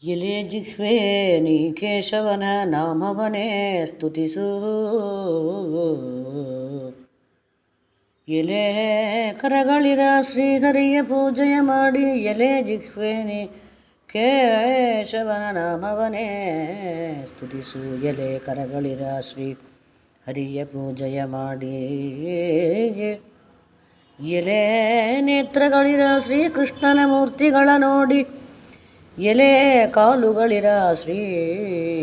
ಎಲೆ ಜಿಹ್ವೆ ನೀ ಕೇಶವನ ನಾಮವನೇ ಸ್ತುತಿಸು. ಎಲೆ ಕರಗಳಿರ ಶ್ರೀಹರಿಯ ಪೂಜೆಯ ಮಾಡಿ. ಎಲೆ ಜಿಹ್ವೆ ನೀ ಕೇಶವನ ನಾಮವನೇ ಸ್ತುತಿಸು. ಎಲೆ ಕರಗಳಿರ ಶ್ರೀ ಹರಿಯ ಪೂಜೆಯ ಮಾಡಿ. ಎಲೆ ನೇತ್ರಗಳಿರ ಶ್ರೀಕೃಷ್ಣನ ಮೂರ್ತಿಗಳ ನೋಡಿ. ಎಲೆ ಕಾಲುಗಳಿರ ಶ್ರೀ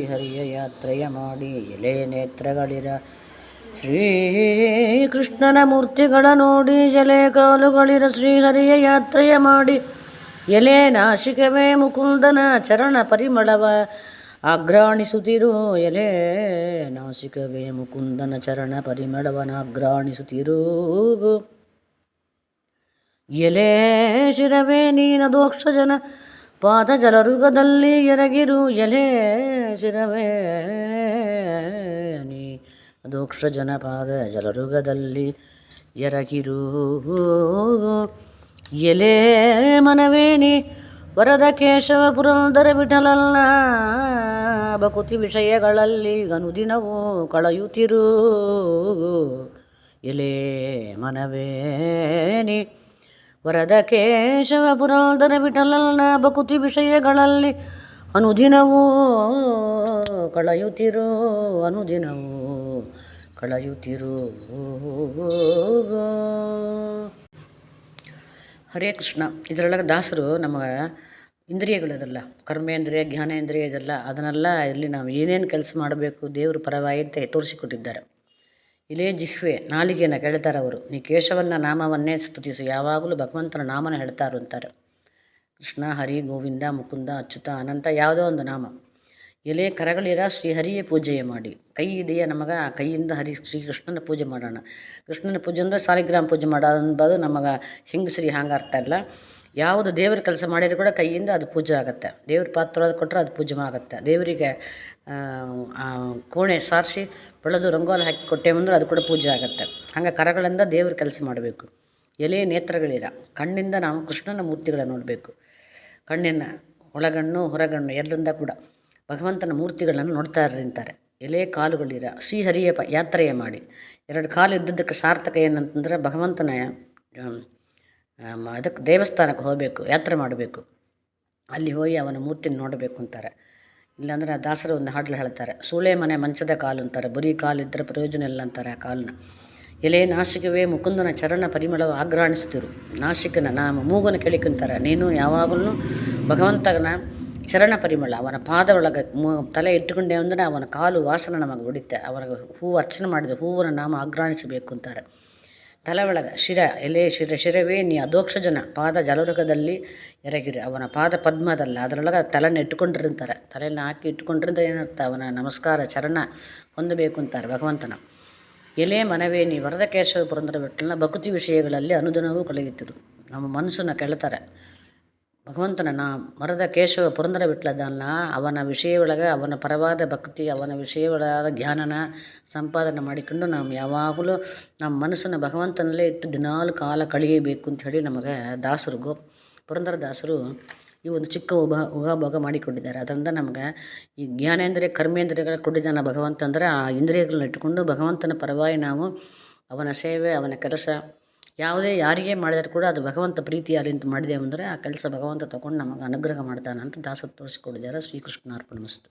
ಹರಿಯ ಯಾತ್ರೆಯ ಮಾಡಿ. ಎಲೆ ನೇತ್ರಗಳಿರ ಶ್ರೀ ಕೃಷ್ಣನ ಮೂರ್ತಿಗಳ ನೋಡಿ. ಎಲೆ ಕಾಲುಗಳಿರ ಶ್ರೀಹರಿಯ ಯಾತ್ರೆಯ ಮಾಡಿ. ಎಲೆ ನಾಶಿಕವೇ ಮುಕುಂದನ ಚರಣ ಪರಿಮಳವ ಆಘ್ರಾಣಿಸುತ್ತಿರು. ಎಲೆ ನಾಸಿಕವೇ ಮುಕುಂದನ ಚರಣ ಪರಿಮಳವನಾಘ್ರಾಣಿಸುತ್ತಿರು. ಎಲೆ ಶಿರವೇ ನೀನದೋಕ್ಷಜನ ಪಾದ ಜಲರುಗದಲ್ಲಿ ಎರಗಿರು. ಎಲೆ ಶಿರವೇ ನೀ ಅದೋಕ್ಷಜನ ಪಾದ ಜಲರುಗದಲ್ಲಿ ಎರಗಿರು. ಎಲೆ ಮನವೇ ನೀ ವರದ ಕೇಶವ ಪುರಂದರ ವಿಠಲನ ಬಕುತಿ ವಿಷಯಗಳಲ್ಲಿ ಅನುದಿನವೂ ಕಳೆಯುತ್ತಿರು. ಎಲೆ ಮನವೇ ನೀ ವರದ ಕೇಶವ ಪುರಂದರ ವಿಠಲನ ಬಕುತಿ ವಿಷಯಗಳಲ್ಲಿ ಅನುದಿನವೂ ಕಳೆಯುತ್ತಿರು. ಅನುದಿನವೂ ಕಳೆಯುತ್ತಿರು. ಹರೇ ಕೃಷ್ಣ. ಇದರೊಳಗೆ ದಾಸರು ನಮಗೆ ಇಂದ್ರಿಯಗಳದಲ್ಲ, ಕರ್ಮೇಂದ್ರಿಯ ಜ್ಞಾನೇಂದ್ರಿಯ ಇದೆಲ್ಲ, ಅದನ್ನೆಲ್ಲ ಇಲ್ಲಿ ನಾವು ಏನೇನು ಕೆಲಸ ಮಾಡಬೇಕು ದೇವರು ಪರವಾಗಿ ಅಂತ ತೋರಿಸಿಕೊಟ್ಟಿದ್ದಾರೆ. ಇಲೇ ಜಿಹ್ವೆ ನಾಲಿಗೆಯನ್ನು ಕೇಳ್ತಾರೆ ಅವರು. ನೀ ಕೇಶವನ ನಾಮವನ್ನೇ ಸ್ತುತಿಸು. ಯಾವಾಗಲೂ ಭಗವಂತನ ನಾಮನ ಹೇಳ್ತಾರು ಅಂತಾರೆ. ಕೃಷ್ಣ, ಹರಿ, ಗೋವಿಂದ, ಮುಕುಂದ, ಅಚ್ಯುತ, ಅನಂತ ಯಾವುದೋ ಒಂದು ನಾಮ. ಎಲೆ ಕರಗಳಿರ ಶ್ರೀಹರಿಯ ಪೂಜೆಯ ಮಾಡಿ. ಕೈ ಇದೆಯಾ ನಮಗೆ, ಆ ಕೈಯಿಂದ ಶ್ರೀಕೃಷ್ಣನ ಪೂಜೆ ಮಾಡೋಣ. ಕೃಷ್ಣನ ಪೂಜೆ ಅಂದರೆ ಸಾಲಿಗ್ರಾಮ ಪೂಜೆ ಮಾಡೋದು ಅಂಬೋದು ನಮಗೆ ಹೆಂಗಸರಿ ಹಂಗೆ ಅರ್ಥ ಇಲ್ಲ. ಯಾವುದು ದೇವ್ರ ಕೆಲಸ ಮಾಡಿದ್ರು ಕೂಡ ಕೈಯಿಂದ ಅದು ಪೂಜೆ ಆಗುತ್ತೆ. ದೇವ್ರ ಪಾತ್ರ ಕೊಟ್ಟರೆ ಅದು ಪೂಜೆ ಆಗುತ್ತೆ. ದೇವರಿಗೆ ಕೋಣೆ ಸಾರಿಸಿ ಬೆಳೆದು ರಂಗೋಲಿ ಹಾಕಿ ಕೊಟ್ಟೇವಂದ್ರೆ ಅದು ಕೂಡ ಪೂಜೆ ಆಗುತ್ತೆ. ಹಂಗೆ ಕರಗಳಿಂದ ದೇವ್ರ ಕೆಲಸ ಮಾಡಬೇಕು. ಎಲೆ ನೇತ್ರಗಳಿರ ಕಣ್ಣಿಂದ ನಾವು ಕೃಷ್ಣನ ಮೂರ್ತಿಗಳನ್ನು ನೋಡಬೇಕು. ಕಣ್ಣಿನ ಒಳಗಣ್ಣು ಹೊರಗಣ್ಣು ಎರಡರಿಂದ ಕೂಡ ಭಗವಂತನ ಮೂರ್ತಿಗಳನ್ನು ನೋಡ್ತಾ ಇರ್ತಾರೆ. ಎಲೆ ಕಾಲುಗಳಿರ ಶ್ರೀಹರಿಯ ಯಾತ್ರೆಯ ಮಾಡಿ. ಎರಡು ಕಾಲು ಇದ್ದದ್ದಕ್ಕೆ ಸಾರ್ಥಕ ಏನಂತಂದ್ರೆ ಭಗವಂತನ ಅದಕ್ಕೆ ದೇವಸ್ಥಾನಕ್ಕೆ ಹೋಗಬೇಕು, ಯಾತ್ರೆ ಮಾಡಬೇಕು. ಅಲ್ಲಿ ಹೋಗಿ ಅವನ ಮೂರ್ತಿನ ನೋಡಬೇಕು ಅಂತಾರೆ. ಇಲ್ಲಾಂದರೆ ದಾಸರು ಒಂದು ಹಾಡಲು ಹೇಳ್ತಾರೆ, ಸೂಳೆ ಮನೆ ಮಂಚದ ಕಾಲು ಅಂತಾರೆ. ಬರೀ ಕಾಲಿದ್ದರೆ ಪ್ರಯೋಜನ ಇಲ್ಲ ಅಂತಾರೆ ಆ ಕಾಲನ್ನ. ಎಲೆ ನಾಸಿಕವೇ ಮುಕುಂದನ ಚರಣ ಪರಿಮಳವ ಆಘ್ರಾಣಿಸ್ತಿರು. ನಾಸಿಕನ ಮೂಗನ ಕೆಳಿಕಂತಾರೆ. ನೀನು ಯಾವಾಗಲೂ ಭಗವಂತನ ಚರಣ ಪರಿಮಳ, ಅವನ ಪಾದ ಒಳಗೆ ತಲೆ ಇಟ್ಟುಕೊಂಡೆ ಅಂದರೆ ಅವನ ಕಾಲು ವಾಸನ ನಮಗೆ ಹೊಡಿತೆ. ಅವನಿಗೆ ಹೂವು ಅರ್ಚನೆ ಮಾಡಿದ ಹೂವನ ನಾಮ ಆಘ್ರಾಣಿಸಬೇಕು ಅಂತಾರೆ. ತಲೆ ಒಳಗೆ ಶಿರ, ಎಲೆ ಶಿರವೇ ನೀ ಅದೋಕ್ಷಜನ ಪಾದ ಜಲರುಗದಲ್ಲಿ ಎರಗಿರಿ. ಅವನ ಪಾದ ಪದ್ಮದಲ್ಲ, ಅದರೊಳಗೆ ತಲೆನ ಇಟ್ಕೊಂಡಿರ್ತಾರೆ. ತಲೆನ ಹಾಕಿ ಇಟ್ಕೊಂಡಿರಿಂದ ಏನರ್ಥ, ಅವನ ನಮಸ್ಕಾರ ಚರಣ ಹೊಂದಬೇಕು ಅಂತಾರೆ ಭಗವಂತನ. ಎಲೆ ಮನವೇ ನೀ ವರದ ಕೇಶವ ಪುರಂದರ ವಿಠಲನ ಭಕ್ತಿ ವಿಷಯಗಳಲ್ಲಿ ಅನುದಿನವೂ ಕಳೆಯುತ್ತಿರು. ನಮ್ಮ ಮನಸ್ಸನ್ನು ಕೆಳ್ತಾರೆ. ಭಗವಂತನ ವರದ ಕೇಶವ ಪುರಂದರ ವಿಠಲದನ್ನ ಅವನ ವಿಷಯೊಳಗೆ ಅವನ ಪರವಾದ ಭಕ್ತಿ, ಅವನ ವಿಷಯಗಳಾದ ಜ್ಞಾನನ ಸಂಪಾದನೆ ಮಾಡಿಕೊಂಡು ನಾವು ಯಾವಾಗಲೂ ನಮ್ಮ ಮನಸ್ಸನ್ನು ಭಗವಂತನಲ್ಲೇ ಇಟ್ಟು ದಿನಾಲು ಕಾಲ ಕಳೆಯಬೇಕು ಅಂತ ಹೇಳಿ ನಮಗೆ ದಾಸರು ಪುರಂದರ ದಾಸರು ಈ ಒಂದು ಚಿಕ್ಕ ಉಗಾಭೋಗ ಮಾಡಿಕೊಂಡಿದ್ದಾರೆ. ಅದರಿಂದ ನಮಗೆ ಈ ಜ್ಞಾನೇಂದ್ರಿಯ ಕರ್ಮೇಂದ್ರಿಯಗಳ ಕೊಟ್ಟಿದ್ದಾನೆ ಭಗವಂತ ಅಂದರೆ ಆ ಇಂದ್ರಿಯಗಳನ್ನ ಇಟ್ಟುಕೊಂಡು ಭಗವಂತನ ಪರವಾಗಿ ನಾವು ಅವನ ಸೇವೆ, ಅವನ ಕೆಲಸ ಯಾವುದೇ ಯಾರಿಗೇ ಮಾಡಿದರೂ ಕೂಡ ಅದು ಭಗವಂತ ಪ್ರೀತಿಯಾಗಲಿ ಅಂತ ಮಾಡಿದೆವು ಅಂದರೆ ಆ ಕೆಲಸ ಭಗವಂತ ತಗೊಂಡು ನಮಗೆ ಅನುಗ್ರಹ ಮಾಡ್ತಾನೆ ಅಂತ ದಾಸರು ತೋರಿಸಿಕೊಟ್ಟಿದ್ದಾರೆ. ಶ್ರೀಕೃಷ್ಣಾರ್ಪಣಮಸ್ತು.